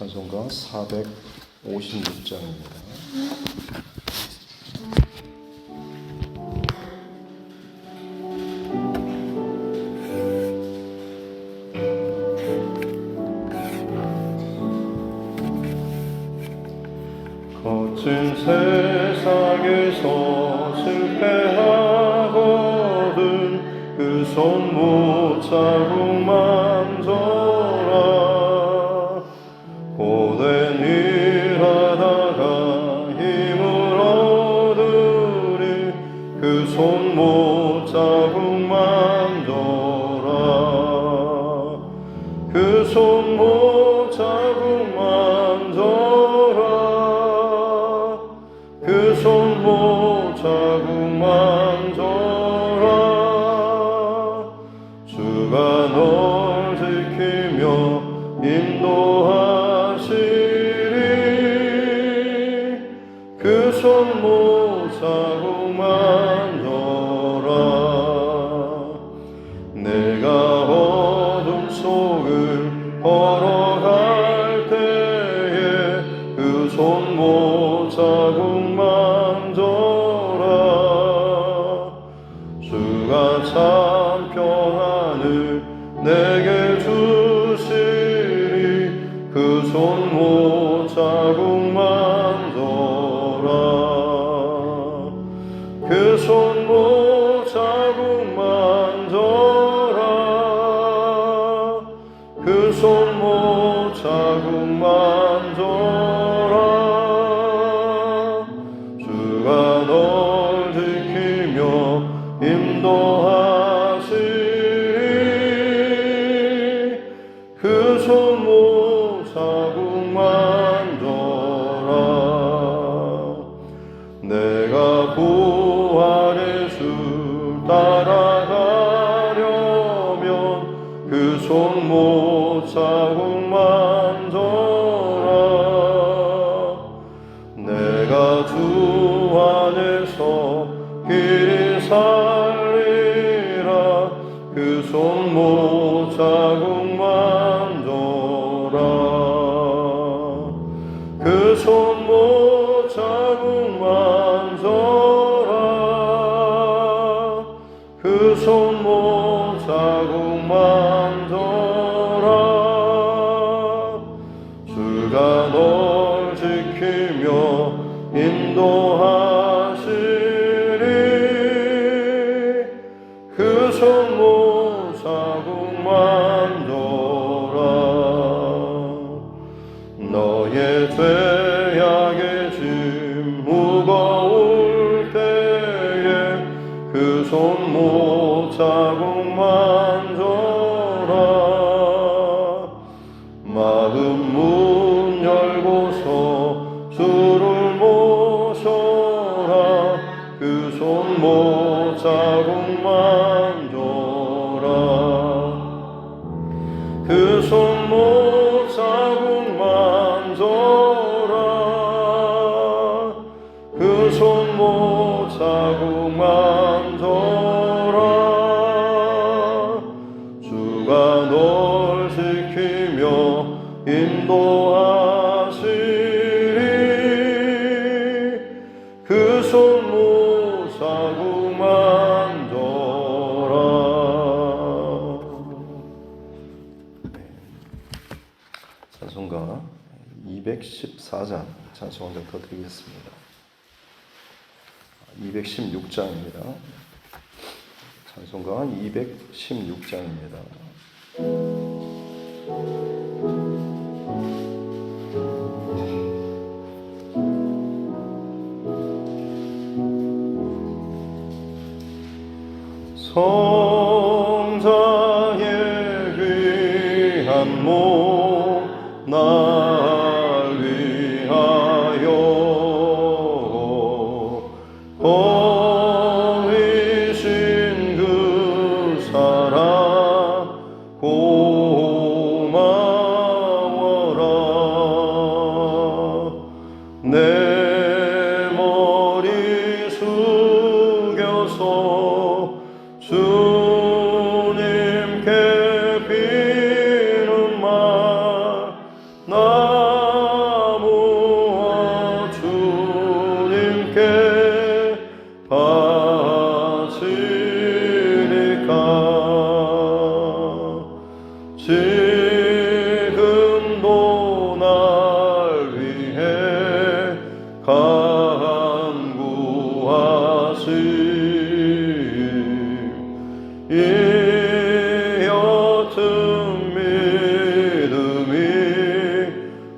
찬송가 456장입니다. 거친 세상에서 실패하거든 그 손 못 잡고 만져라. 고된 일하다가 힘을 얻으리 그 손 못 잡고 만져라. 그 손 못 잡고 만져라. 그 손 못 잡고 만져라. 주가 널 지키며 인도하시리. 그 손 못 잡고 만져라. 내가 어둠 속을 걸어갈 때에 그 손 못 잡고 만져라. 주가 참 평안을 내게 주시리. 그 손 못 잡고 만져라. 그 손 못 잡고 만져라. 그 손 못 잡고 만져라. 주가 널 지키며 인도하시리. 그 손 못 잡고 만져라. 내가 부활의 주 따라가려면 그 손 못 잡고 만져라. 내가 주 안에서 길이 살리라. 그 손 못 잡고 만져라. 그 손 못 잡고 만져라. 그 손 못 잡고 만져라. 주가 널 지키며 인도하시리. 그 손 못 잡고 만져라. 너의 죄악의 짐 무거울 때에 그 손 못 잡고 만져라. 마음 문 열고서 주를 모셔라. 그 손 못 잡고 만져라. 그 손 못 잡고 만져라. 그 손 못 잡고 만져라. 주가 널 지키며 인도하시리. 그 손 못 잡고 만져라. 찬송가 214장 찬송 한 장 더 드리겠습니다. 216장입니다. 찬송가 216장입니다. 성자의 귀한 몸 날 위하여 버리신 그 사랑 고마워라. 내 머리 숙여서 주님께 비는 말 나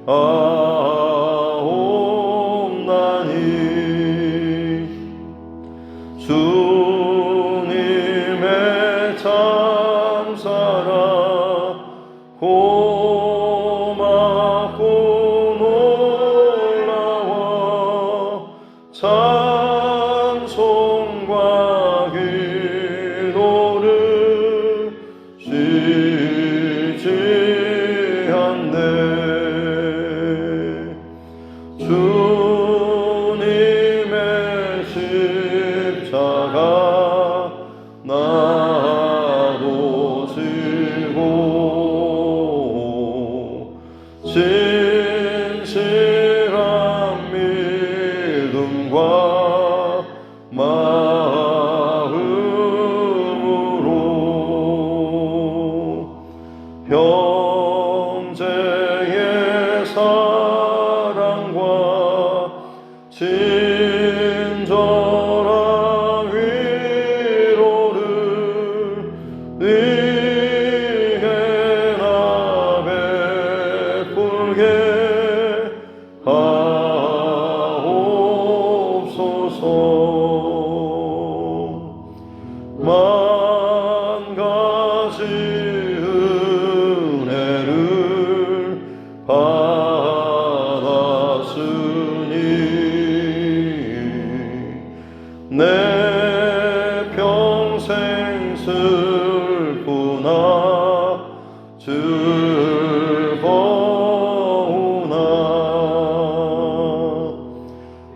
아옵나니 주님의 참사랑 고맙고 놀라워 찬송과 기도를 쉬지 않네. 주님의 십자가 나도 지고 진실한 믿음과 마음으로 형제의 사랑과 친절한 위로를 네게나 베풀게 하옵소서. 만 가지 은혜를 받았으니 내 평생 슬프나 즐거우나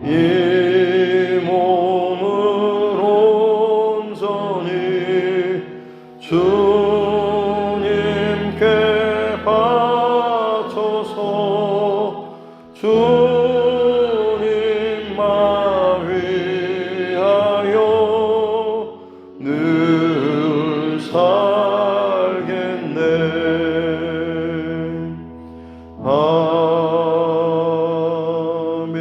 이 몸을 온전히 주님께 바쳐서 주님만 위하여 늘 살겠네. 아멘.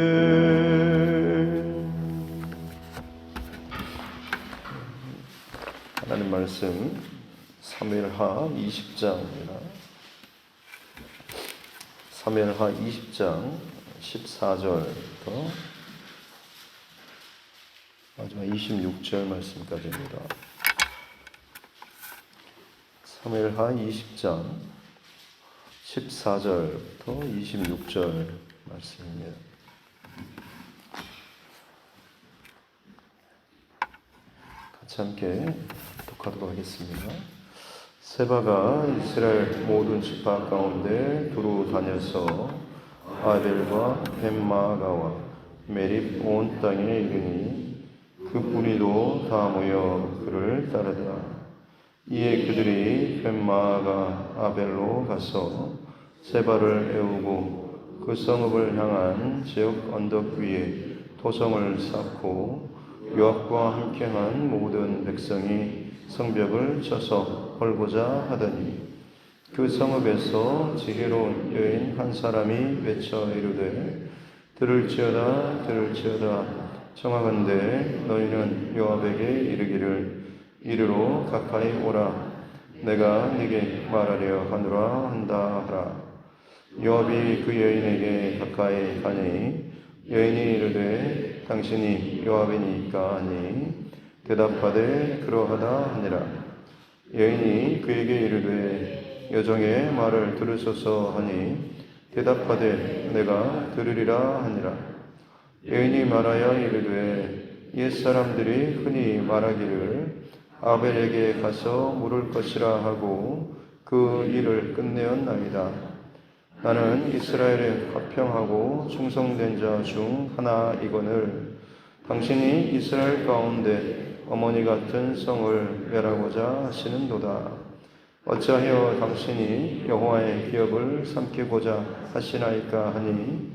하나님 말씀 사무엘하 20장입니다. 사무엘하 20장 14절부터 마지막 26절 말씀까지입니다. 사무엘하 20장 14절부터 26절 말씀입니다. 같이 함께 독하도록 하겠습니다. 세바가 이스라엘 모든 지파 가운데 두루 다녀서 아벨과 벳마가와 메립 온 땅에 이르니 그 뿌리도 다 모여 그를 따르더라. 이에 그들이 벳마가 아벨로 가서 세바를 애우고 그 성읍을 향한 지역 언덕 위에 토성을 쌓고 요압과 함께한 모든 백성이 성벽을 쳐서 헐고자 하더니 그 성읍에서 지혜로운 여인 한 사람이 외쳐 이르되 들을지어다 들을지어다 청하건대 너희는 요압에게 이르기를 이리로 가까이 오라 내가 네게 말하려 하노라 한다 하라. 요압이 그 여인에게 가까이 가니 여인이 이르되 당신이 요압이니까 하니 대답하되 그러하다 하니라. 여인이 그에게 이르되 여종의 말을 들으소서 하니 대답하되 내가 들으리라 하니라. 여인이 말하여 이르되 옛사람들이 흔히 말하기를 아벨에게 가서 물을 것이라 하고 그 일을 끝내었나이다. 나는 이스라엘에 화평하고 충성된 자 중 하나이거늘 당신이 이스라엘 가운데 어머니 같은 성을 멸하고자 하시는도다. 어찌하여 당신이 여호와의 기업을 삼키고자 하시나이까 하니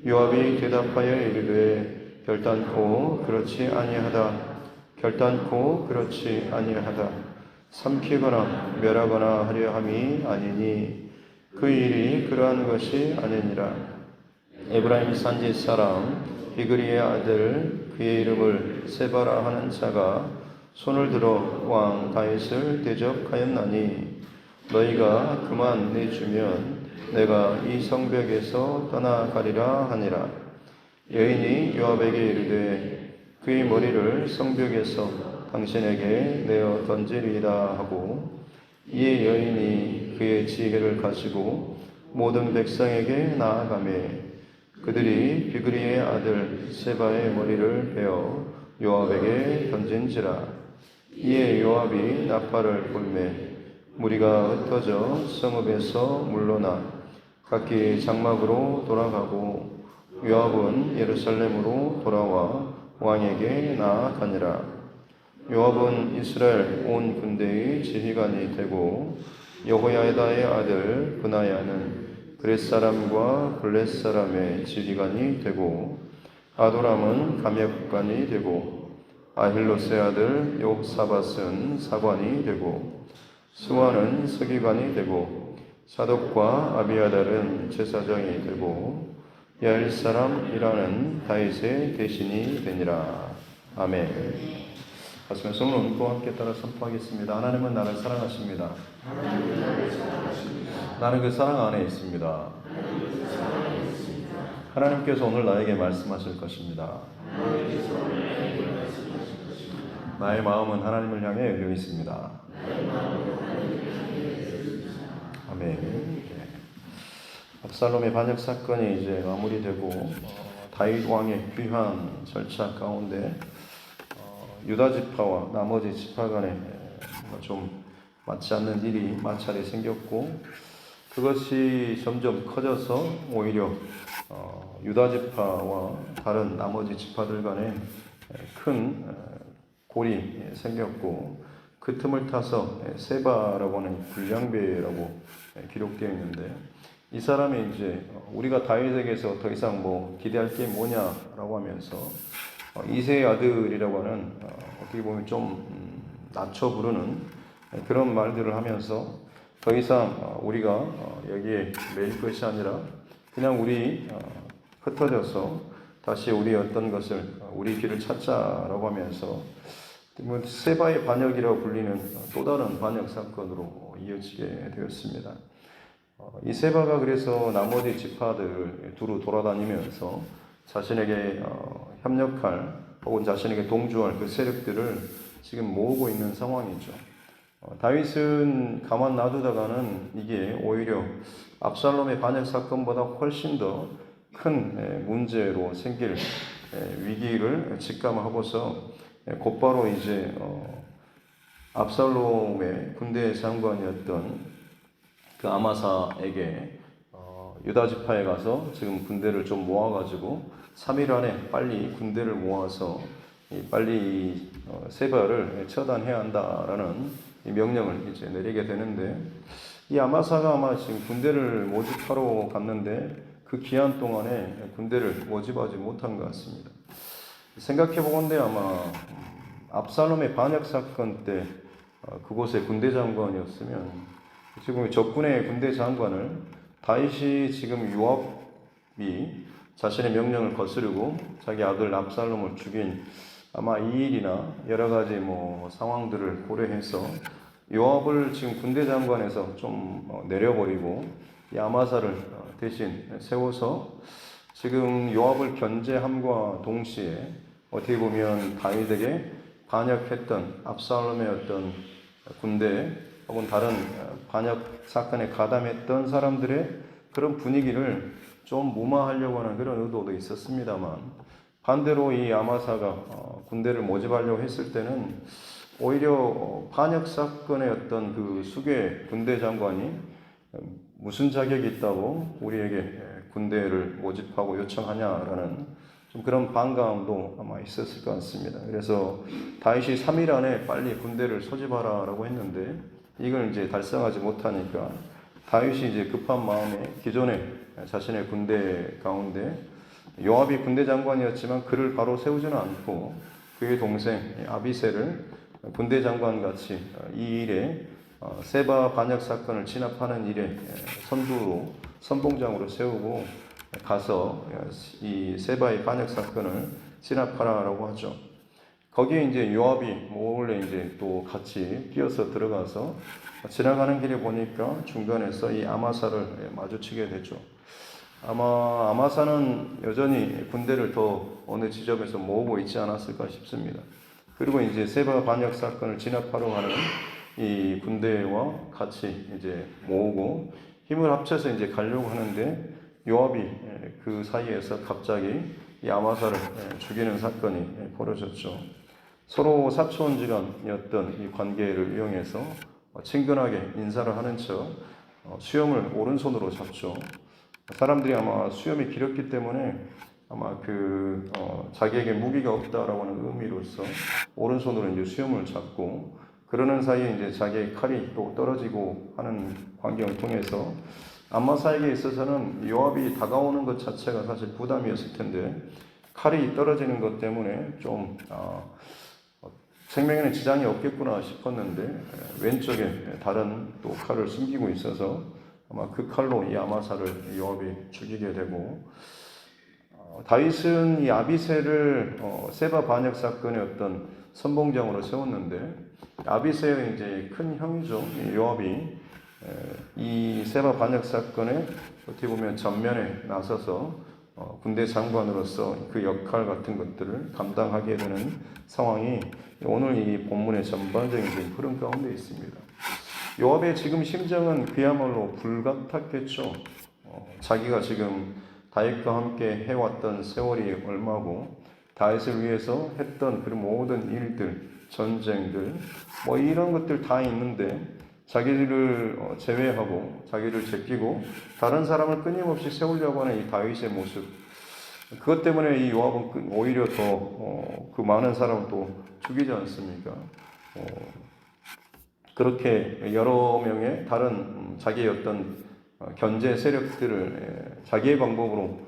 요압이 대답하여 이르되 결단코 그렇지 아니하다. 결단코 그렇지 아니하다. 삼키거나 멸하거나 하려 함이 아니니 그 일이 그러한 것이 아니니라. 에브라임 산지 사람 비그리의 아들 그의 이름을 세바라 하는 자가 손을 들어 왕 다윗을 대적하였나니 너희가 그만 내주면 내가 이 성벽에서 떠나가리라 하니라. 여인이 요압에게 이르되 그의 머리를 성벽에서 당신에게 내어 던지리이다 하고, 이에 여인이 그의 지혜를 가지고 모든 백성에게 나아가매 그들이 비그리의 아들 세바의 머리를 베어 요압에게 던진지라. 이에 요압이 나팔을 불매 무리가 흩어져 성읍에서 물러나 각기 장막으로 돌아가고, 요압은 예루살렘으로 돌아와 왕에게 나아가니라. 요압은 이스라엘 온 군대의 지휘관이 되고, 여호야다의 아들 브나야는 그렛 사람과 블렛 사람의 지휘관이 되고, 아도람은 감역관이 되고, 아힐롯의 아들 욕사밧은 사관이 되고, 스와는 서기관이 되고, 사독과 아비아달은 제사장이 되고, 야일 사람이라는 다윗의 대신이 되니라. 아멘. 가슴에 손을 얹고 함께 따라 선포하겠습니다. 하나님은 나를 사랑하십니다. 나는 그 사랑 안에 있습니다. 하나님께서 오늘 나에게 말씀하실 것입니다. 나의 마음은 하나님을 향해 열려 있습니다. 아멘. 압살롬의 반역 사건이 이제 마무리되고, 다윗 왕의 귀한 절차 가운데 유다 지파와 나머지 지파 간에 좀 맞지 않는 일이 마찰이 생겼고, 그것이 점점 커져서 오히려 유다 지파와 다른 나머지 지파들 간에 큰 골이 생겼고, 그 틈을 타서 세바라고 하는 불량배라고 기록되어 있는데, 이 사람이 이제 우리가 다윗에게서 더 이상 뭐 기대할 게 뭐냐라고 하면서 이새의 아들이라고 하는 어떻게 보면 좀 낮춰 부르는 그런 말들을 하면서 더 이상 우리가 여기에 매일 것이 아니라 그냥 우리 흩어져서 다시 우리 어떤 것을 우리 길을 찾자라고 하면서 세바의 반역이라고 불리는 또 다른 반역 사건으로 이어지게 되었습니다. 이 세바가 그래서 나머지 지파들 두루 돌아다니면서 자신에게 협력할 혹은 자신에게 동조할 그 세력들을 지금 모으고 있는 상황이죠. 다윗은 가만 놔두다가는 이게 오히려 압살롬의 반역 사건보다 훨씬 더 큰 문제로 생길 위기를 직감하고서 곧바로 이제 압살롬의 군대 장관이었던 그 아마사에게 유다 지파에 가서 지금 군대를 좀 모아가지고 3일 안에 빨리 군대를 모아서 빨리 세바를 처단해야 한다라는 명령을 이제 내리게 되는데, 이 아마사가 아마 지금 군대를 모집하러 갔는데 그 기한 동안에 군대를 모집하지 못한 것 같습니다. 생각해보건대 아마 압살롬의 반역 사건 때 그곳의 군대 장관이었으면 지금 적군의 군대 장관을 다윗이 지금 요압이 자신의 명령을 거스르고 자기 아들 압살롬을 죽인 아마 이 일이나 여러 가지 뭐 상황들을 고려해서 요압을 지금 군대 장관에서 좀 내려버리고 이 아마사를 대신 세워서 지금 요압을 견제함과 동시에 어떻게 보면 다윗에게 반역했던 압살롬의 어떤 군대 혹은 다른 반역 사건에 가담했던 사람들의 그런 분위기를 좀 무마하려고 하는 그런 의도도 있었습니다만, 반대로 이 아마사가 군대를 모집하려고 했을 때는 오히려 반역 사건의 어떤 그 수괴 군대 장관이 무슨 자격이 있다고 우리에게 군대를 모집하고 요청하냐라는 좀 그런 반감도 아마 있었을 것 같습니다. 그래서 다윗이 3일 안에 빨리 군대를 소집하라라고 했는데 이걸 이제 달성하지 못하니까 다윗이 이제 급한 마음에 기존에 자신의 군대 가운데 요압이 군대 장관이었지만 그를 바로 세우지는 않고 그의 동생 아비새를 군대 장관 같이 이 일에 세바 반역 사건을 진압하는 일에 선두로 선봉장으로 세우고 가서 이 세바의 반역 사건을 진압하라라고 하죠. 거기에 이제 요압이 몰래 이제 또 같이 끼어서 들어가서 지나가는 길에 보니까 중간에서 이 아마사를 마주치게 되죠. 아마 아마사는 여전히 군대를 더 어느 지점에서 모으고 있지 않았을까 싶습니다. 그리고 이제 세바 반역 사건을 진압하러 가는 이 군대와 같이 이제 모으고 힘을 합쳐서 이제 가려고 하는데 요압이 그 사이에서 갑자기 이 아마사를 죽이는 사건이 벌어졌죠. 서로 사촌지간이었던 이 관계를 이용해서 친근하게 인사를 하는 척 수염을 오른손으로 잡죠. 사람들이 아마 수염이 길었기 때문에 아마 자기에게 무기가 없다라고 하는 의미로서 오른손으로 이제 수염을 잡고 그러는 사이에 이제 자기의 칼이 또 떨어지고 하는 광경을 통해서 아마사에게 있어서는 요압이 다가오는 것 자체가 사실 부담이었을 텐데 칼이 떨어지는 것 때문에 좀 생명에는 지장이 없겠구나 싶었는데 왼쪽에 다른 또 칼을 숨기고 있어서 아마 그 칼로 이 아마사를 요압이 죽이게 되고 다윗은 이 아비새를 세바 반역 사건의 어떤 선봉장으로 세웠는데 아비새의 이제 큰 형이죠. 요압이 이 세바 반역 사건에 어떻게 보면 전면에 나서서 군대 장관으로서 그 역할 같은 것들을 감당하게 되는 상황이 오늘 이 본문의 전반적인 흐름 가운데 있습니다. 요압의 지금 심정은 그야말로 불같았겠죠. 자기가 지금 다윗과 함께 해왔던 세월이 얼마고 다윗을 위해서 했던 그 모든 일들, 전쟁들 뭐 이런 것들 다 있는데 자기를 제외하고 자기를 제끼고 다른 사람을 끊임없이 세우려고 하는 이 다윗의 모습, 그것 때문에 이 요압은 오히려 더 그 많은 사람을 또 죽이지 않습니까? 그렇게 여러 명의 다른 자기의 어떤 견제 세력들을 자기의 방법으로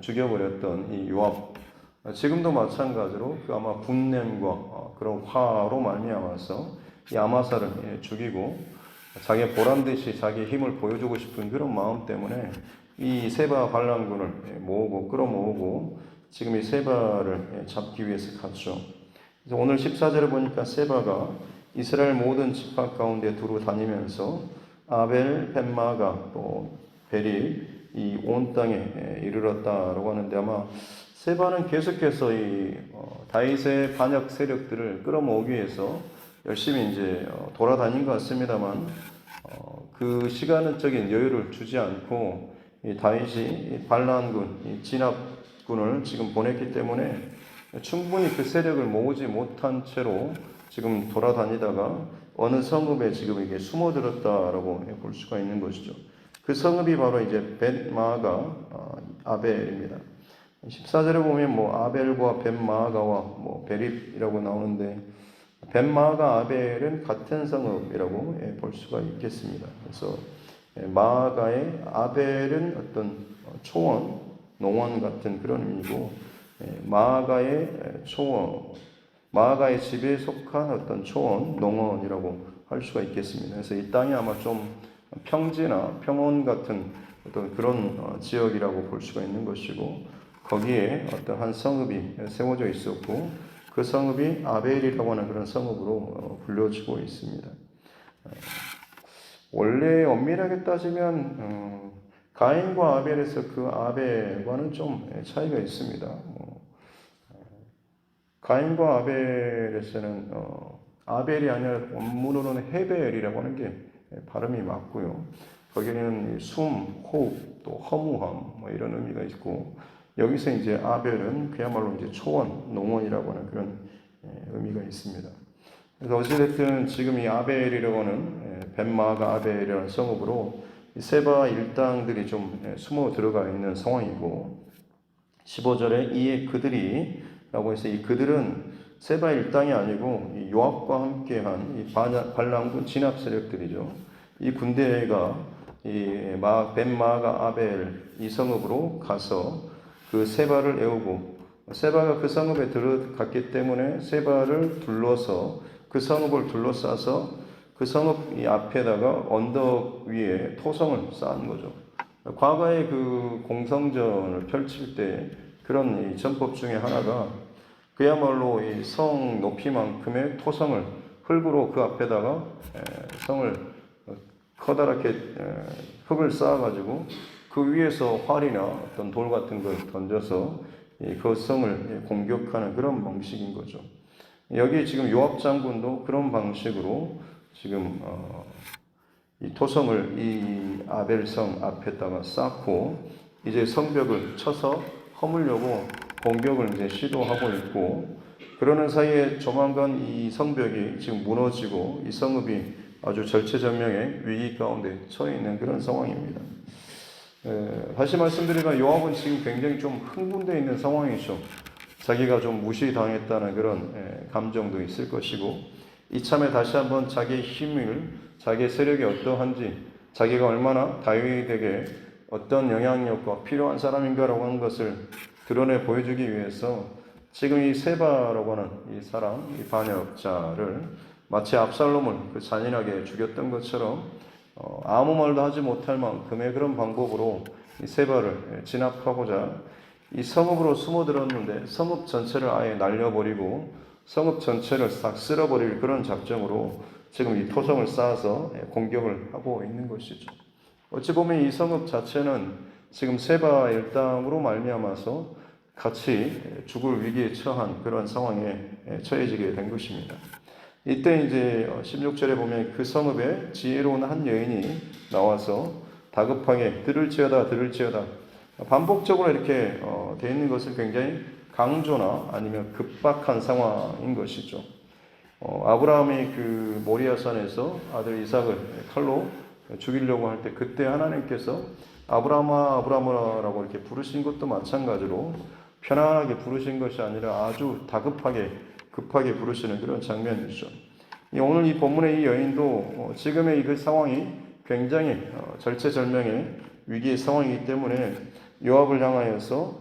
죽여버렸던 이 요압, 지금도 마찬가지로 그 아마 분냄과 그런 화로 말미암아서 이 아마사를 죽이고 자기의 보란듯이 자기의 힘을 보여주고 싶은 그런 마음 때문에 이 세바 반란군을 모으고 끌어모으고 지금 이 세바를 잡기 위해서 갔죠. 그래서 오늘 14절을 보니까 세바가 이스라엘 모든 지파 가운데 두루 다니면서 아벨, 벤마가 또 베리 이 온 땅에 이르렀다라고 하는데 아마 세바는 계속해서 이 다윗의 반역 세력들을 끌어모으기 위해서 열심히 이제 돌아다닌 것 같습니다만 그 시간적인 여유를 주지 않고 이 다윗이 반란군, 이 진압군을 지금 보냈기 때문에 충분히 그 세력을 모으지 못한 채로 지금 돌아다니다가 어느 성읍에 지금 이게 숨어들었다라고 볼 수가 있는 것이죠. 그 성읍이 바로 이제 벳마가 아벨입니다. 14절에 보면 뭐 아벨과 벳마가와 뭐 베립이라고 나오는데 벳마가 아벨은 같은 성읍이라고 볼 수가 있겠습니다. 그래서 마가의 아벨은 어떤 초원, 농원 같은 그런 의미고 마가의 초원, 마가의 집에 속한 어떤 초원, 농원이라고 할 수가 있겠습니다. 그래서 이 땅이 아마 좀 평지나 평원 같은 어떤 그런 지역이라고 볼 수가 있는 것이고 거기에 어떤 한 성읍이 세워져 있었고 그 성읍이 아벨이라고 하는 그런 성읍으로 불려지고 있습니다. 원래 엄밀하게 따지면 가인과 아벨에서 그 아벨과는 좀 차이가 있습니다. 가인과 아벨에서는 아벨이 아니라 원문으로는 헤벨이라고 하는 게 발음이 맞고요. 거기는 숨, 호흡, 또 허무함 뭐 이런 의미가 있고 여기서 이제 아벨은 그야말로 이제 초원, 농원이라고 하는 그런 의미가 있습니다. 그래서 어찌됐든 지금 이 아벨이라고 하는 벳마가 아벨이라는 성읍으로 세바 일당들이 좀 숨어 들어가 있는 상황이고 15절에 이에 그들이 라고 해서 이 그들은 세바 일당이 아니고 이 요압과 함께한 이 반란군 진압 세력들이죠. 이 군대가 이 벳마가 아벨 이 성읍으로 가서 그 세바를 에우고 세바가 그 성읍에 들어갔기 때문에 세바를 둘러서 그 성읍을 둘러싸서 그 성읍 이 앞에다가 언덕 위에 토성을 쌓은 거죠. 과거에 그 공성전을 펼칠 때 그런 이 전법 중에 하나가 그야말로 이 성 높이만큼의 토성을 흙으로 그 앞에다가 성을 커다랗게 흙을 쌓아가지고 그 위에서 활이나 어떤 돌 같은 걸 던져서 그 성을 공격하는 그런 방식인 거죠. 여기 지금 요압 장군도 그런 방식으로 지금 이 토성을 이 아벨성 앞에다가 쌓고 이제 성벽을 쳐서 허물려고 공격을 이제 시도하고 있고, 그러는 사이에 조만간 이 성벽이 지금 무너지고 이 성읍이 아주 절체절명의 위기 가운데 처해 있는 그런 상황입니다. 다시 말씀드리면 요압은 지금 굉장히 좀 흥분되어 있는 상황이죠. 자기가 좀 무시당했다는 그런 감정도 있을 것이고, 이참에 다시 한번 자기의 힘을, 자기의 세력이 어떠한지, 자기가 얼마나 다윗에게 어떤 영향력과 필요한 사람인가라고 하는 것을 드러내 보여주기 위해서 지금 이 세바라고 하는 이 사람, 이 반역자를 마치 압살롬을 그 잔인하게 죽였던 것처럼 아무 말도 하지 못할 만큼의 그런 방법으로 이 세바를 진압하고자 이 성읍으로 숨어들었는데 성읍 전체를 아예 날려버리고 성읍 전체를 싹 쓸어버릴 그런 작정으로 지금 이 토성을 쌓아서 공격을 하고 있는 것이죠. 어찌 보면 이 성읍 자체는 지금 세바 일당으로 말미암아서 같이 죽을 위기에 처한 그런 상황에 처해지게 된 것입니다. 이때 이제 16절에 보면 그 성읍에 지혜로운 한 여인이 나와서 다급하게 들을지어다 들을지어다, 반복적으로 이렇게 되어 있는 것은 굉장히 강조나 아니면 급박한 상황인 것이죠. 아브라함이 그 모리아산에서 아들 이삭을 칼로 죽이려고 할 때 그때 하나님께서 아브라함아 아브라함아라고 이렇게 부르신 것도 마찬가지로 편안하게 부르신 것이 아니라 아주 다급하게 급하게 부르시는 그런 장면이죠. 오늘 이 본문의 이 여인도 지금의 그 상황이 굉장히 절체절명의 위기의 상황이기 때문에 요압을 향하여서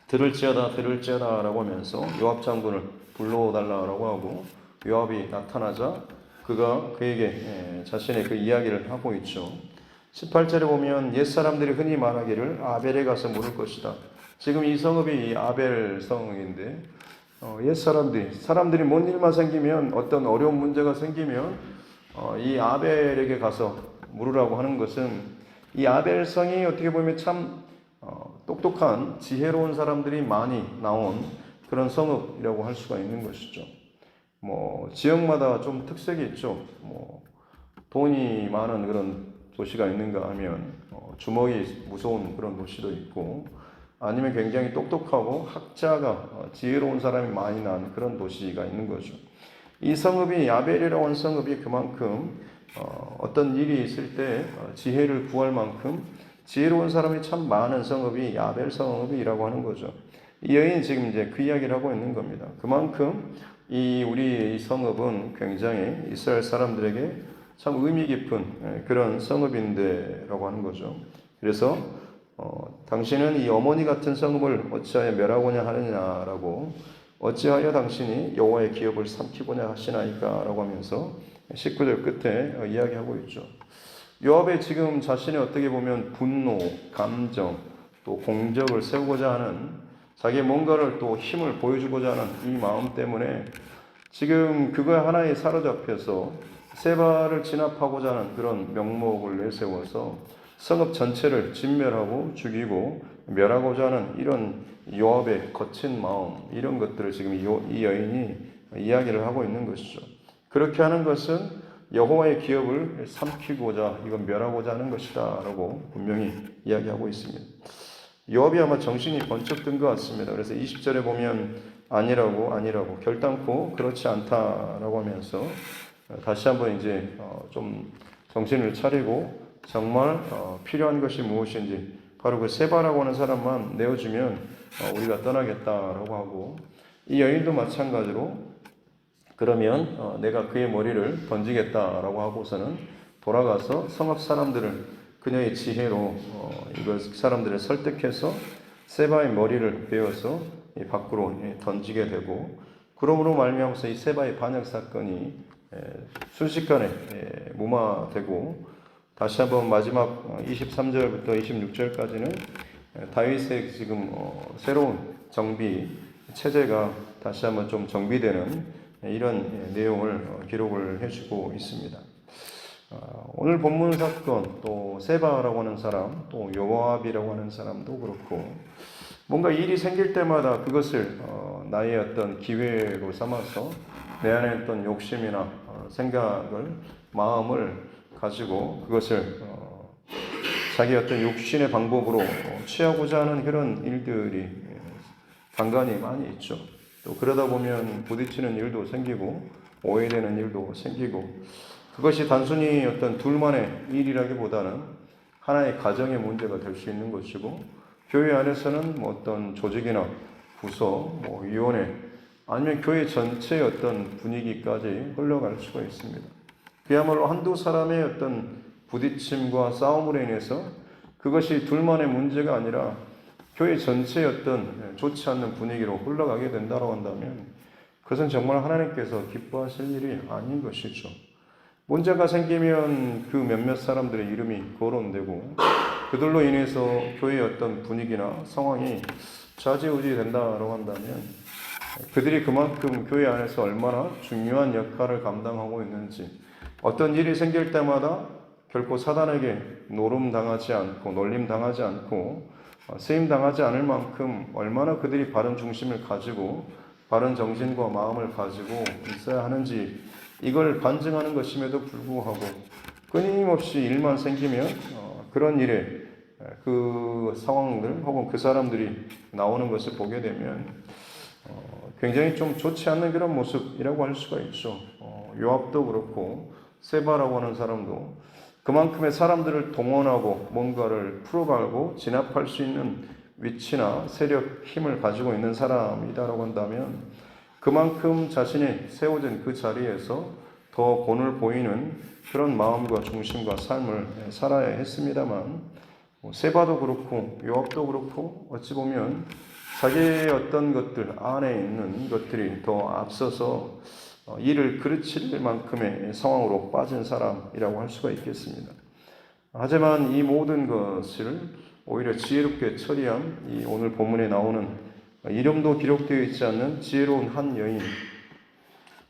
들을지어다 들을지어다 라고 하면서 요압 장군을 불러달라고 하고, 요압이 나타나자 그가 그에게 자신의 그 이야기를 하고 있죠. 18절에 보면 옛사람들이 흔히 말하기를 아벨에 가서 물을 것이다. 지금 이 성읍이 이 아벨 성인데 사람들이 뭔 일만 생기면, 어떤 어려운 문제가 생기면 이 아벨에게 가서 물으라고 하는 것은, 이 아벨 성이 어떻게 보면 참 똑똑한 지혜로운 사람들이 많이 나온 그런 성읍이라고 할 수가 있는 것이죠. 지역마다 좀 특색이 있죠. 돈이 많은 그런 도시가 있는가 하면 주먹이 무서운 그런 도시도 있고, 아니면 굉장히 똑똑하고 학자가 지혜로운 사람이 많이 난 그런 도시가 있는 거죠. 이 성읍이 아벨이라고 하는 성읍이 그만큼 어떤 일이 있을 때 지혜를 구할 만큼 지혜로운 사람이 참 많은 성읍이 아벨 성읍이라고 하는 거죠. 이 여인이 지금 이제 그 이야기를 하고 있는 겁니다. 그만큼 우리 이 성읍은 굉장히 이스라엘 사람들에게 참 의미 깊은 그런 성읍인데라고 하는 거죠. 그래서 당신은 이 어머니 같은 성읍을 어찌하여 멸하고냐 하느냐라고, 어찌하여 당신이 여호와의 기업을 삼키고냐 하시나이까라고 하면서 19절 끝에 이야기하고 있죠. 요압의 지금 자신의 어떻게 보면 분노, 감정, 또 공적을 세우고자 하는, 자기의 뭔가를 또 힘을 보여주고자 하는 이 마음 때문에 지금 그거 하나에 사로잡혀서 세바를 진압하고자 하는 그런 명목을 내세워서 성읍 전체를 진멸하고 죽이고 멸하고자 하는 이런 요압의 거친 마음, 이런 것들을 지금 이 여인이 이야기를 하고 있는 것이죠. 그렇게 하는 것은 여호와의 기업을 삼키고자, 이건 멸하고자 하는 것이다 라고 분명히 이야기하고 있습니다. 요압이 아마 정신이 번쩍 든 것 같습니다. 그래서 20절에 보면 아니라고 결단코 그렇지 않다라고 하면서 다시 한번 이제 좀 정신을 차리고 정말 필요한 것이 무엇인지 바로 그 세바라고 하는 사람만 내어주면 우리가 떠나겠다라고 하고, 이 여인도 마찬가지로 그러면 내가 그의 머리를 던지겠다라고 하고서는 돌아가서 성읍 사람들을 그녀의 지혜로 이걸 사람들을 설득해서 세바의 머리를 베어서 밖으로 던지게 되고, 그러므로 말미암아서 이 세바의 반역 사건이 순식간에 무마되고, 다시 한번 마지막 23절부터 26절까지는 다윗의 지금 새로운 정비 체제가 다시 한번 좀 정비되는 이런 내용을 기록을 해주고 있습니다. 오늘 본문 사건, 또 세바라고 하는 사람, 또 요압이라고 하는 사람도 그렇고, 뭔가 일이 생길 때마다 그것을 나의 어떤 기회로 삼아서 내 안에 어떤 욕심이나 생각을, 마음을 가지고 그것을 자기 어떤 육신의 방법으로 취하고자 하는 그런 일들이 간간히 많이 있죠. 또 그러다 보면 부딪히는 일도 생기고 오해되는 일도 생기고, 그것이 단순히 어떤 둘만의 일이라기보다는 하나의 가정의 문제가 될 수 있는 것이고, 교회 안에서는 뭐 어떤 조직이나 부서, 위원회, 아니면 교회 전체의 어떤 분위기까지 흘러갈 수가 있습니다. 그야말로 한두 사람의 어떤 부딪힘과 싸움으로 인해서 그것이 둘만의 문제가 아니라 교회 전체의 어떤 좋지 않는 분위기로 흘러가게 된다고 한다면, 그것은 정말 하나님께서 기뻐하실 일이 아닌 것이죠. 문제가 생기면 그 몇몇 사람들의 이름이 거론되고, 그들로 인해서 교회의 어떤 분위기나 상황이 좌지우지 된다고 한다면, 그들이 그만큼 교회 안에서 얼마나 중요한 역할을 감당하고 있는지, 어떤 일이 생길 때마다 결코 사단에게 노름당하지 않고 놀림당하지 않고 쓰임당하지 않을 만큼 얼마나 그들이 바른 중심을 가지고 바른 정신과 마음을 가지고 있어야 하는지, 이걸 반증하는 것임에도 불구하고 끊임없이 일만 생기면 그런 일에 그 상황들 혹은 그 사람들이 나오는 것을 보게 되면 굉장히 좀 좋지 않는 그런 모습이라고 할 수가 있죠. 요압도 그렇고 세바라고 하는 사람도 그만큼의 사람들을 동원하고 뭔가를 풀어가고 진압할 수 있는 위치나 세력, 힘을 가지고 있는 사람이다라고 한다면, 그만큼 자신이 세워진 그 자리에서 더 본을 보이는 그런 마음과 중심과 삶을 살아야 했습니다만, 세바도 그렇고 요압도 그렇고 어찌 보면 자기의 어떤 것들 안에 있는 것들이 더 앞서서 이를 그르칠 만큼의 상황으로 빠진 사람이라고 할 수가 있겠습니다. 하지만 이 모든 것을 오히려 지혜롭게 처리한 이 오늘 본문에 나오는 이름도 기록되어 있지 않는 지혜로운 한 여인,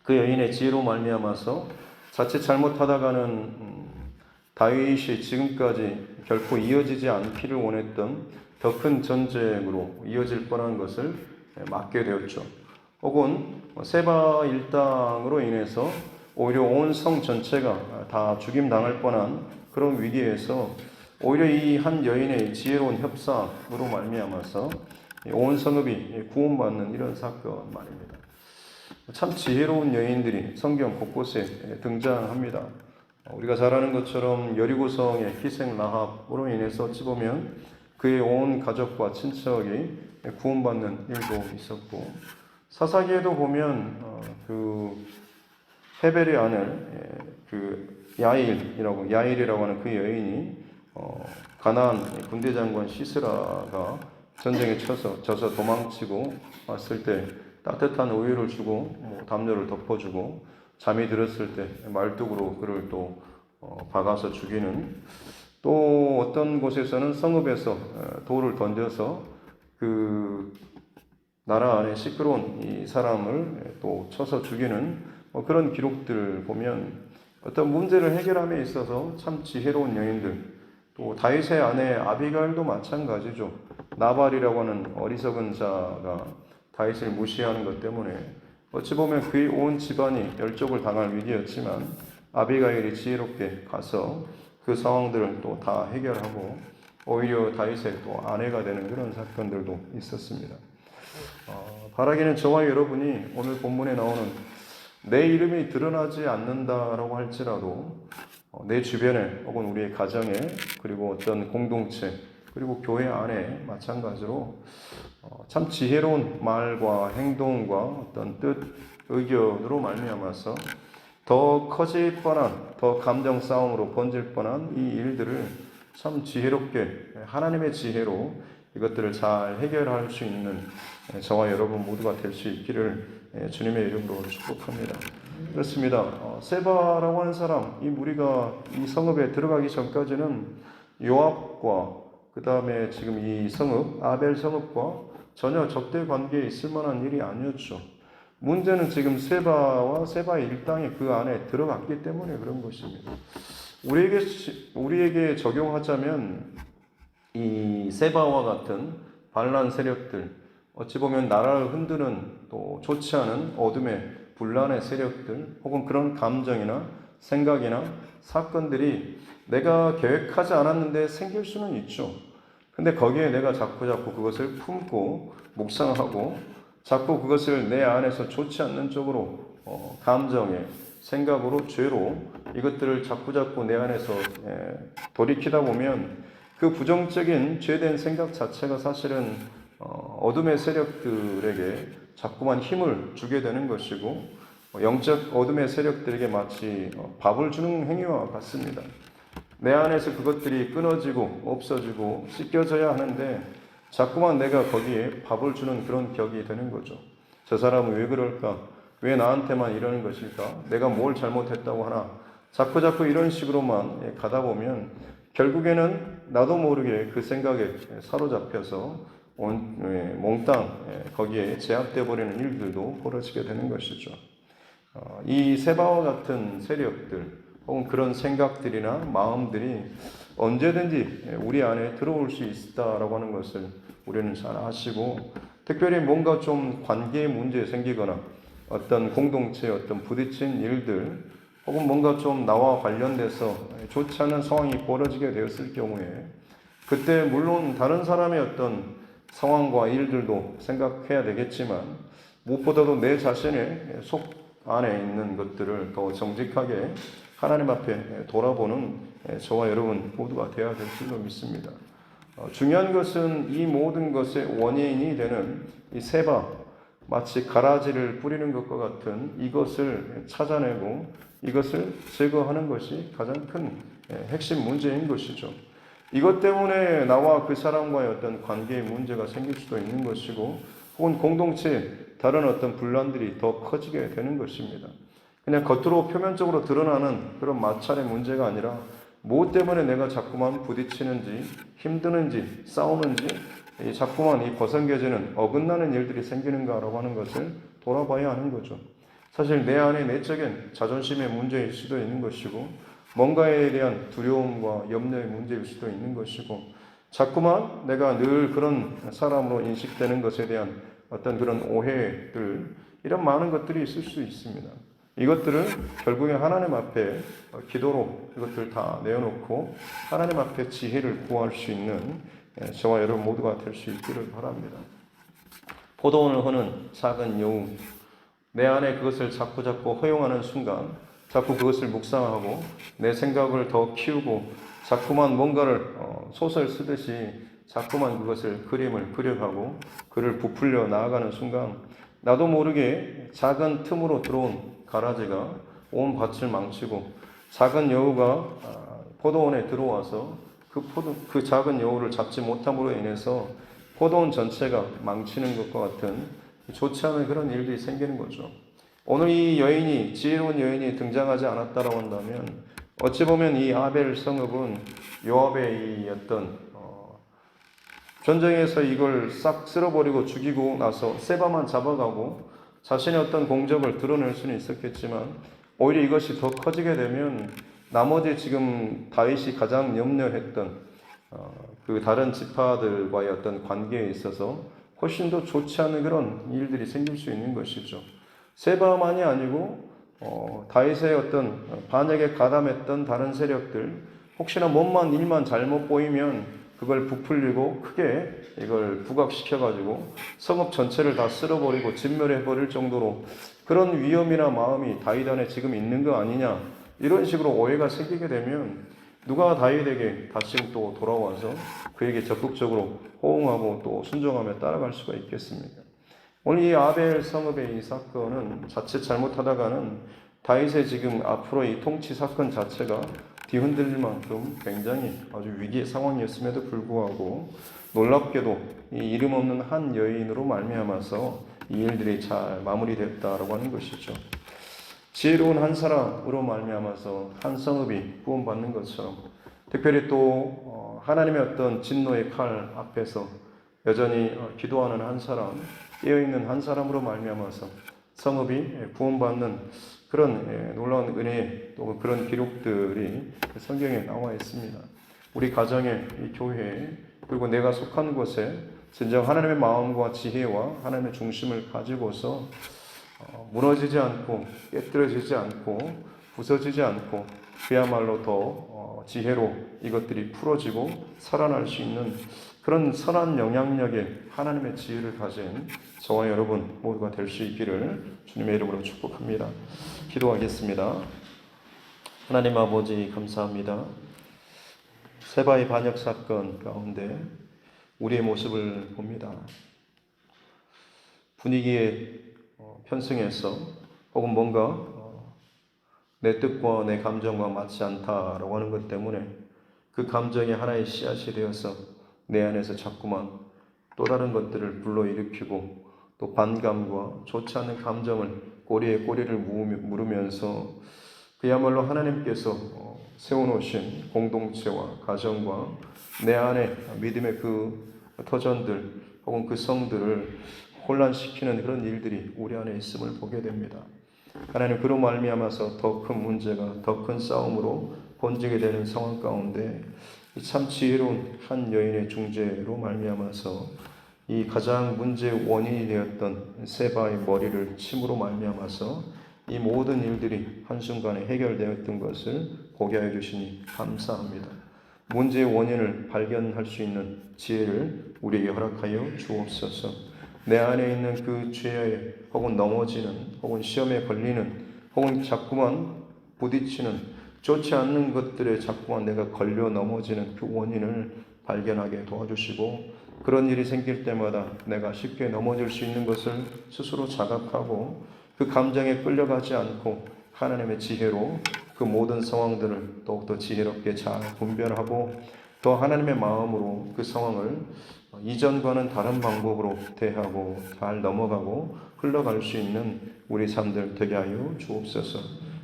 그 여인의 지혜로 말미암아서 자칫 잘못하다가는 다윗이 지금까지 결코 이어지지 않기를 원했던 더 큰 전쟁으로 이어질 뻔한 것을 막게 되었죠. 혹은 세바 일당으로 인해서 오히려 온 성 전체가 다 죽임당할 뻔한 그런 위기에서 오히려 이 한 여인의 지혜로운 협상으로 말미암아서 온 성읍이 구원받는 이런 사건 말입니다. 참 지혜로운 여인들이 성경 곳곳에 등장합니다. 우리가 잘 아는 것처럼 여리고성의 희생 라합으로 인해서 어찌 보면 그의 온 가족과 친척이 구원받는 일도 있었고, 사사기에도 보면 그 헤벨의 아들 그 야일이라고 하는 그 여인이 가나안 군대 장관 시스라가 전쟁에 져서 도망치고 왔을 때 따뜻한 우유를 주고 담요를 덮어주고, 잠이 들었을 때 말뚝으로 그를 또 박아서 죽이는, 또 어떤 곳에서는 성읍에서 돌을 던져서 그 나라 안에 시끄러운 이 사람을 또 쳐서 죽이는 그런 기록들을 보면 어떤 문제를 해결함에 있어서 참 지혜로운 여인들, 또 다윗의 아내 아비가일도 마찬가지죠. 나발이라고 하는 어리석은 자가 다윗을 무시하는 것 때문에 어찌 보면 그의 온 집안이 열족을 당할 위기였지만, 아비가일이 지혜롭게 가서 그 상황들을 또 다 해결하고 오히려 다윗의 또 아내가 되는 그런 사건들도 있었습니다. 바라기는 저와 여러분이 오늘 본문에 나오는 내 이름이 드러나지 않는다라고 할지라도 내 주변에 혹은 우리의 가정에, 그리고 어떤 공동체, 그리고 교회 안에 마찬가지로 참 지혜로운 말과 행동과 어떤 뜻, 의견으로 말미암아서 더 커질 뻔한, 더 감정 싸움으로 번질 뻔한 이 일들을 참 지혜롭게 하나님의 지혜로 이것들을 잘 해결할 수 있는 저와 여러분 모두가 될 수 있기를 주님의 이름으로 축복합니다. 그렇습니다. 세바라고 하는 사람, 이 무리가 이 성읍에 들어가기 전까지는 요압과 그 다음에 지금 이 성읍, 아벨 성읍과 전혀 적대 관계에 있을 만한 일이 아니었죠. 문제는 지금 세바와 세바의 일당이 그 안에 들어갔기 때문에 그런 것입니다. 우리에게 적용하자면 이 세바와 같은 반란 세력들, 어찌 보면 나라를 흔드는 또 좋지 않은 어둠의 분란의 세력들, 혹은 그런 감정이나 생각이나 사건들이 내가 계획하지 않았는데 생길 수는 있죠. 근데 거기에 내가 자꾸 그것을 품고 묵상하고 자꾸 그것을 내 안에서 좋지 않는 쪽으로 감정에, 생각으로, 죄로 이것들을 자꾸 내 안에서 돌이키다 보면 그 부정적인 죄된 생각 자체가 사실은 어둠의 세력들에게 자꾸만 힘을 주게 되는 것이고, 영적 어둠의 세력들에게 마치 밥을 주는 행위와 같습니다. 내 안에서 그것들이 끊어지고 없어지고 씻겨져야 하는데 자꾸만 내가 거기에 밥을 주는 그런 격이 되는 거죠. 저 사람은 왜 그럴까? 왜 나한테만 이러는 것일까? 내가 뭘 잘못했다고 하나? 자꾸 이런 식으로만 가다 보면 결국에는 나도 모르게 그 생각에 사로잡혀서 몽땅 거기에 제압되어 버리는 일들도 벌어지게 되는 것이죠. 이 세바와 같은 세력들 혹은 그런 생각들이나 마음들이 언제든지 우리 안에 들어올 수 있다라고 하는 것을 우리는 잘 아시고, 특별히 뭔가 좀 관계의 문제 생기거나 어떤 공동체의 어떤 부딪힌 일들 혹은 뭔가 좀 나와 관련돼서 좋지 않은 상황이 벌어지게 되었을 경우에 그때 물론 다른 사람의 어떤 상황과 일들도 생각해야 되겠지만 무엇보다도 내 자신의 속 안에 있는 것들을 더 정직하게 하나님 앞에 돌아보는 저와 여러분 모두가 되어야 될 줄로 믿습니다. 중요한 것은 이 모든 것의 원인이 되는 이 세바, 마치 가라지를 뿌리는 것과 같은 이것을 찾아내고 이것을 제거하는 것이 가장 큰 핵심 문제인 것이죠. 이것 때문에 나와 그 사람과의 어떤 관계의 문제가 생길 수도 있는 것이고, 혹은 공동체 다른 어떤 분란들이 더 커지게 되는 것입니다. 그냥 겉으로 표면적으로 드러나는 그런 마찰의 문제가 아니라 무엇 때문에 내가 자꾸만 부딪히는지, 힘드는지, 싸우는지, 자꾸만 이 버성겨지는 어긋나는 일들이 생기는가라고 하는 것을 돌아봐야 하는 거죠. 사실 내 안에 내적인 자존심의 문제일 수도 있는 것이고, 뭔가에 대한 두려움과 염려의 문제일 수도 있는 것이고, 자꾸만 내가 늘 그런 사람으로 인식되는 것에 대한 어떤 그런 오해들, 이런 많은 것들이 있을 수 있습니다. 이것들을 결국에 하나님 앞에 기도로 이것들 다 내어놓고 하나님 앞에 지혜를 구할 수 있는 저와 여러분 모두가 될 수 있기를 바랍니다. 포도원을 허는 작은 여우, 내 안에 그것을 자꾸 허용하는 순간 자꾸 그것을 묵상하고 내 생각을 더 키우고 자꾸만 뭔가를 소설 쓰듯이 자꾸만 그것을 그림을 그려가고 그를 부풀려 나아가는 순간 나도 모르게 작은 틈으로 들어온 가라지가 온 밭을 망치고 작은 여우가 포도원에 들어와서 그 작은 여우를 잡지 못함으로 인해서 포도원 전체가 망치는 것과 같은 좋지 않은 그런 일들이 생기는 거죠. 오늘 이 여인이, 지혜로운 여인이 등장하지 않았다라고 한다면 어찌 보면 이 아벨 성읍은 요압의 이 어떤 전쟁에서 이걸 싹 쓸어버리고 죽이고 나서 세바만 잡아가고 자신의 어떤 공적을 드러낼 수는 있었겠지만 오히려 이것이 더 커지게 되면 나머지 지금 다윗이 가장 염려했던 그 다른 지파들과의 어떤 관계에 있어서 훨씬 더 좋지 않은 그런 일들이 생길 수 있는 것이죠. 세바만이 아니고 다윗의 어떤 반역에 가담했던 다른 세력들, 혹시나 몸만 일만 잘못 보이면 그걸 부풀리고 크게 이걸 부각시켜가지고 성읍 전체를 다 쓸어버리고 진멸해버릴 정도로 그런 위험이나 마음이 다윗 안에 지금 있는 거 아니냐, 이런 식으로 오해가 생기게 되면 누가 다윗에게 다시 또 돌아와서 그에게 적극적으로 호응하고 또 순종하며 따라갈 수가 있겠습니까? 오늘 이 아벨 성읍의 이 사건은 자칫 잘못하다가는 다윗의 지금 앞으로 이 통치 사건 자체가 뒤흔들릴 만큼 굉장히 아주 위기의 상황이었음에도 불구하고 놀랍게도 이 이름 없는 한 여인으로 말미암아서 이 일들이 잘 마무리됐다라고 하는 것이죠. 지혜로운 한 사람으로 말미암아서 한 성읍이 구원받는 것처럼, 특별히 또 하나님의 어떤 진노의 칼 앞에서 여전히 기도하는 한 사람, 깨어있는 한 사람으로 말미암아서 성읍이 구원받는 그런 놀라운 은혜, 또 그런 기록들이 성경에 나와 있습니다. 우리 가정에, 이 교회에, 그리고 내가 속한 곳에 진정 하나님의 마음과 지혜와 하나님의 중심을 가지고서 무너지지 않고 깨뜨려지지 않고 부서지지 않고 그야말로 더 지혜로 이것들이 풀어지고 살아날 수 있는 그런 선한 영향력의 하나님의 지혜를 가진 저와 여러분 모두가 될 수 있기를 주님의 이름으로 축복합니다. 기도하겠습니다. 하나님 아버지 감사합니다. 세바의 반역 사건 가운데 우리의 모습을 봅니다. 분위기에 편승해서 혹은 뭔가 내 뜻과 내 감정과 맞지 않다라고 하는 것 때문에 그 감정이 하나의 씨앗이 되어서 내 안에서 자꾸만 또 다른 것들을 불러일으키고 또 반감과 좋지 않은 감정을 꼬리에 꼬리를 물으면서 그야말로 하나님께서 세워놓으신 공동체와 가정과 내 안에 믿음의 그 터전들 혹은 그 성들을 혼란시키는 그런 일들이 우리 안에 있음을 보게 됩니다. 하나님, 그로 말미암아서 더 큰 문제가 더 큰 싸움으로 번지게 되는 상황 가운데 참 지혜로운 한 여인의 중재로 말미암아서 이 가장 문제의 원인이 되었던 세바의 머리를 침으로 말미암아서 이 모든 일들이 한순간에 해결되었던 것을 보게 하여 주시니 감사합니다. 문제의 원인을 발견할 수 있는 지혜를 우리에게 허락하여 주옵소서. 내 안에 있는 그 죄에 혹은 넘어지는 혹은 시험에 걸리는 혹은 자꾸만 부딪히는 좋지 않는 것들에 자꾸만 내가 걸려 넘어지는 그 원인을 발견하게 도와주시고 그런 일이 생길 때마다 내가 쉽게 넘어질 수 있는 것을 스스로 자각하고 그 감정에 끌려가지 않고 하나님의 지혜로 그 모든 상황들을 더욱더 지혜롭게 잘 분별하고 더 하나님의 마음으로 그 상황을 이전과는 다른 방법으로 대하고 잘 넘어가고 흘러갈 수 있는 우리 삶들 되게 하여 주옵소서.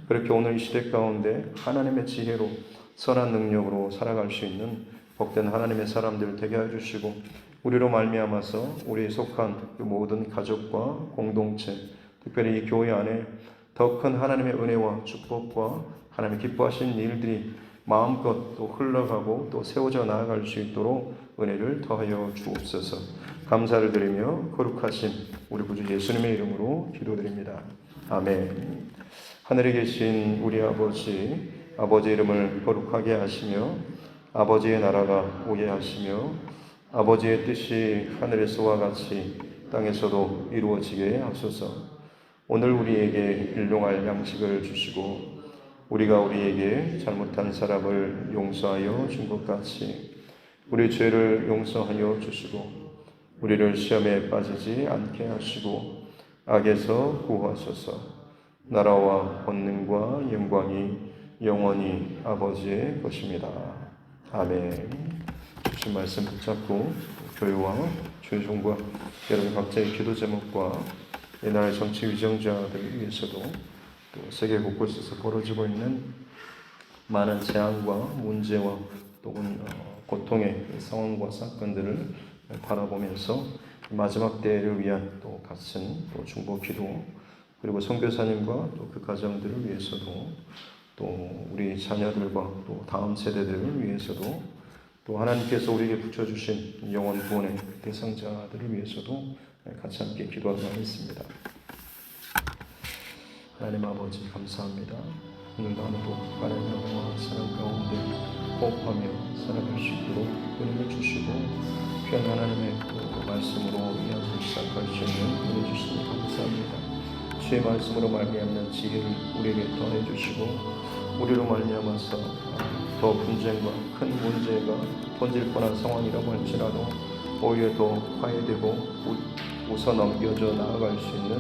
그렇게 오늘 이 시대 가운데 하나님의 지혜로 선한 능력으로 살아갈 수 있는 복된 하나님의 사람들 되게 하여 주시고 우리로 말미암아서 우리에 속한 그 모든 가족과 공동체, 특별히 이 교회 안에 더 큰 하나님의 은혜와 축복과 하나님의 기뻐하신 일들이 마음껏 또 흘러가고 또 세워져 나아갈 수 있도록 은혜를 더하여 주옵소서. 감사를 드리며 거룩하신 우리 구주 예수님의 이름으로 기도드립니다. 아멘. 하늘에 계신 우리 아버지, 아버지 이름을 거룩하게 하시며 아버지의 나라가 오게 하시며 아버지의 뜻이 하늘에서와 같이 땅에서도 이루어지게 하소서. 오늘 우리에게 일용할 양식을 주시고 우리가 우리에게 잘못한 사람을 용서하여 준 것 같이 우리 죄를 용서하여 주시고 우리를 시험에 빠지지 않게 하시고 악에서 구하소서. 나라와 권능과 영광이 영원히 아버지의 것입니다. 아멘. 주신 말씀 붙잡고 교회와 주의 종과 여러분 각자의 기도 제목과 이 나라의 정치 위정자들을 위해서도 또 세계 곳곳에서 벌어지고 있는 많은 재앙과 문제와 또는 고통의 상황과 사건들을 바라보면서 마지막 때를 위한 또 같은 또 중보 기도 그리고 선교사님과 또 그 가정들을 위해서도 또 우리 자녀들과 또 다음 세대들을 위해서도 또 하나님께서 우리에게 붙여주신 영원 구원의 대상자들을 위해서도 같이 함께 기도하도록 하겠습니다. 하나님 아버지 감사합니다. 오늘도 하늘도 하나님의 영광과 사랑 가운데 호흡하며 살아갈 수 있도록 은혜를 주시고 귀한 하나님의 말씀으로 이 하루 시작할 수 있는 은혜 주시니 감사합니다. 주의 말씀으로 말미암는 지혜를 우리에게 더해 주시고 우리로 말미암아서 더 분쟁과 큰 문제가 번질 뻔한 상황이라고 할지라도 오히려 더 화해되고 웃어 넘겨져 나아갈 수 있는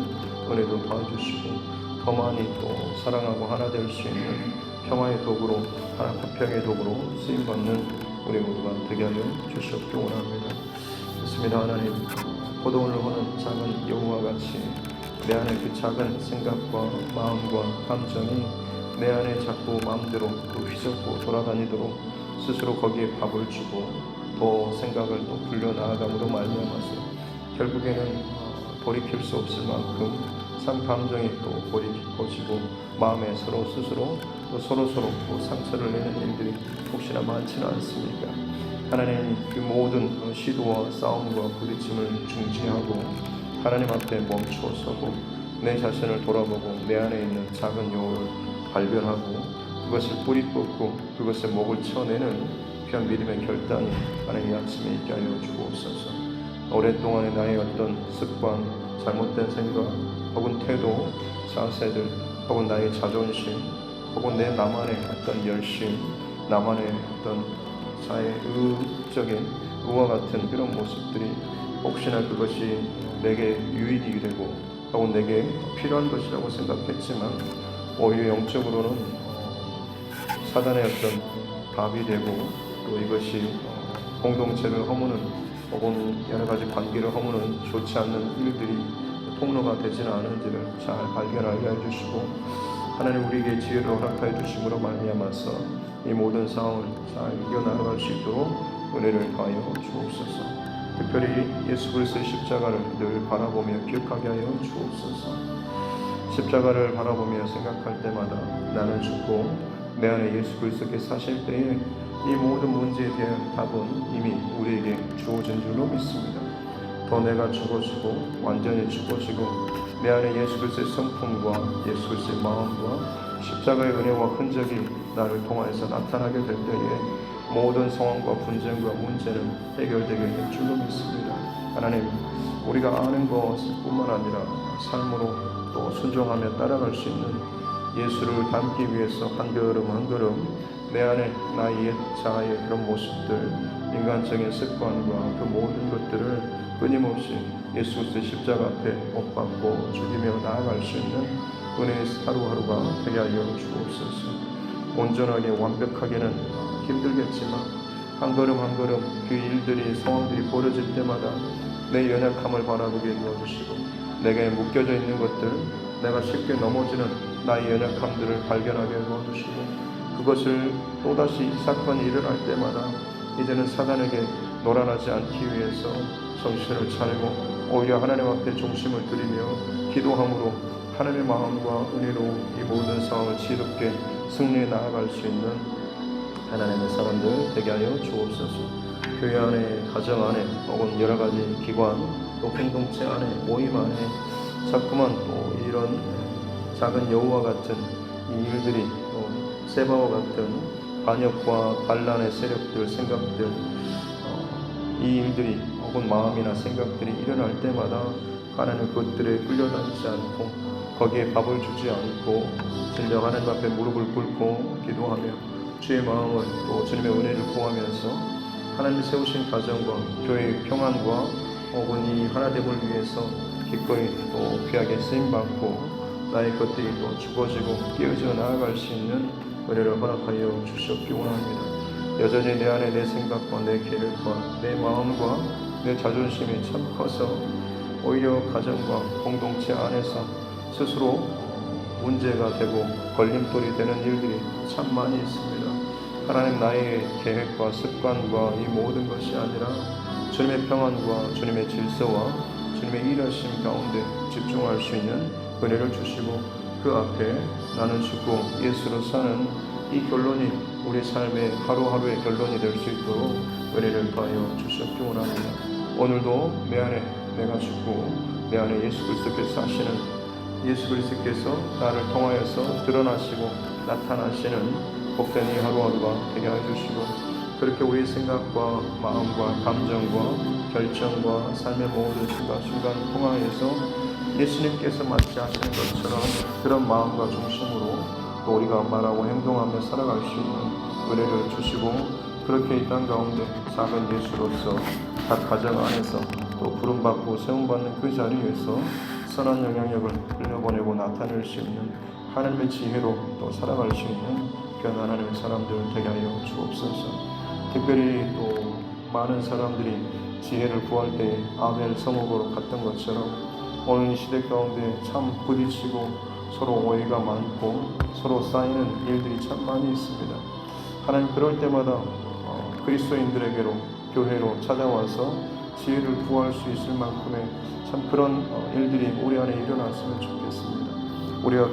은혜도 도와주시고 더 많이 또 사랑하고 하나 될 수 있는 평화의 도구로 화평의 도구로 쓰임받는 우리 모두가 되게 하여 주시옵기 원합니다. 그렇습니다. 하나님, 포도원을 보는 작은 여우와 같이 내 안에 그 작은 생각과 마음과 감정이 내 안에 자꾸 마음대로 또 휘젓고 돌아다니도록 스스로 거기에 밥을 주고 더 생각을 또 불려 나아감으로 말미암아서 결국에는 돌이킬 수 없을 만큼 참 감정이 또 골이 깊어지고 마음에 서로 스스로 또 서로서로 또 상처를 내는 일들이 혹시나 많지는 않습니까? 하나님, 그 모든 시도와 싸움과 부딪힘을 중지하고 하나님 앞에 멈추어서고 내 자신을 돌아보고 내 안에 있는 작은 요를 발견하고 그것을 뿌리 뽑고 그것의 목을 쳐내는 귀한 믿음의 결단이 하나님 이 아침에 있게 하여 주옵소서. 오랫동안의 나의 어떤 습관, 잘못된 생각, 혹은 태도, 자세들, 혹은 나의 자존심, 혹은 내 나만의 어떤 열심, 나만의 어떤 자의적인 의와 같은 그런 모습들이 혹시나 그것이 내게 유익이 되고 혹은 내게 필요한 것이라고 생각했지만 오히려 영적으로는 사단의 어떤 답이 되고 또 이것이 공동체를 허무는 혹은 여러 가지 관계를 허무는 좋지 않는 일들이 통로가 되지는 않은지를 잘 발견하게 해주시고 하나님 우리에게 지혜를 허락하여 주심으로 말미암아서 이 모든 상황을 잘 이겨나갈 수 있도록 은혜를 더하여 주옵소서. 특별히 예수 그리스도의 십자가를 늘 바라보며 기억하게 하여 주옵소서. 십자가를 바라보며 생각할 때마다 나는 죽고 내 안에 예수 그리스도께서 사실 때에 이 모든 문제에 대한 답은 이미 우리에게 주어진 줄로 믿습니다. 더 내가 죽어지고 완전히 죽어지고 내 안에 예수 그리스도의 성품과 예수 그리스도의 마음과 십자가의 은혜와 흔적이 나를 통하여서 나타나게 될 때에 모든 상황과 분쟁과 문제는 해결되게 될 줄로 믿습니다. 하나님, 우리가 아는 것뿐만 아니라 삶으로 또 순종하며 따라갈 수 있는 예수를 닮기 위해서 한 걸음 한 걸음 내 안에 나의 옛 자아의 그런 모습들, 인간적인 습관과 그 모든 것들을 끊임없이 예수 그리스도의 십자가 앞에 못 박고 죽이며 나아갈 수 있는 은혜의 하루하루가 되게 하여 주옵소서. 온전하게 완벽하게는 힘들겠지만 한 걸음 한 걸음 그 일들이 상황들이 벌어질 때마다 내 연약함을 바라보게 도와주시고 내게 묶여져 있는 것들, 내가 쉽게 넘어지는 나의 연약함들을 발견하게 도와주시고 그것을 또다시 이 사건이 일어날 때마다 이제는 사단에게 놀아나지 않기 위해서 정신을 차리고 오히려 하나님 앞에 중심을 들이며 기도함으로 하나님의 마음과 은혜로 이 모든 상황을 지혜롭게 승리해 나아갈 수 있는 하나님의 사람들 되게 하여 주옵소서. 교회 안에, 가정 안에, 혹은 여러 가지 기관, 또 공동체 안에, 모임 안에 자꾸만 또 이런 작은 여우와 같은 이 일들이 또 세바와 같은 반역과 반란의 세력들, 생각들, 이 일들이 혹은 마음이나 생각들이 일어날 때마다 하나님 그것들에 끌려다니지 않고 거기에 밥을 주지 않고 진정 하나님 앞에 무릎을 꿇고 기도하며 주의 마음을 또 주님의 은혜를 구하면서 하나님이 세우신 가정과 교회의 평안과 혹은 이 하나됨을 위해서 기꺼이 또 귀하게 쓰임받고 나의 것들이 또 죽어지고 깨어져 나아갈 수 있는 은혜를 허락하여 주시옵기 원합니다. 여전히 내 안에 내 생각과 내 계획과 내 마음과 내 자존심이 참 커서 오히려 가정과 공동체 안에서 스스로 문제가 되고 걸림돌이 되는 일들이 참 많이 있습니다. 하나님, 나의 계획과 습관과 이 모든 것이 아니라 주님의 평안과 주님의 질서와 주님의 일하심 가운데 집중할 수 있는 은혜를 주시고 그 앞에 나는 죽고 예수로 사는 이 결론이 우리 삶의 하루하루의 결론이 될 수 있도록 은혜를 더하여 주시옵기 원합니다. 오늘도 내 안에 내가 죽고 내 안에 예수 그리스도께서 사시는 예수 그리스도께서 나를 통하여서 드러나시고 나타나시는 복된 이 하루하루가 되게 해주시고 그렇게 우리 생각과 마음과 감정과 결정과 삶의 모든 순간순간 통하여서 예수님께서 마치 하시는 것처럼 그런 마음과 중심으로 또 우리가 말하고 행동하며 살아갈 수 있는 은혜를 주시고 그렇게 이 땅 가운데 작은 예수로서 각 가정 안에서 또 부름받고 세움받는 그 자리에서 선한 영향력을 흘려보내고 나타낼 수 있는 하나님의 지혜로 또 살아갈 수 있는 귀한 하나님의 사람들 되게 하여 주옵소서. 특별히 또 많은 사람들이 지혜를 구할 때 아벨 성읍으로 갔던 것처럼 오늘 이 시대 가운데 참 부딪히고 서로 오해가 많고 서로 쌓이는 일들이 참 많이 있습니다. 하나님, 그럴 때마다 그리스도인들에게로 교회로 찾아와서 지혜를 구할 수 있을 만큼의 참 그런 일들이 우리 안에 일어났으면 좋겠습니다. 우리가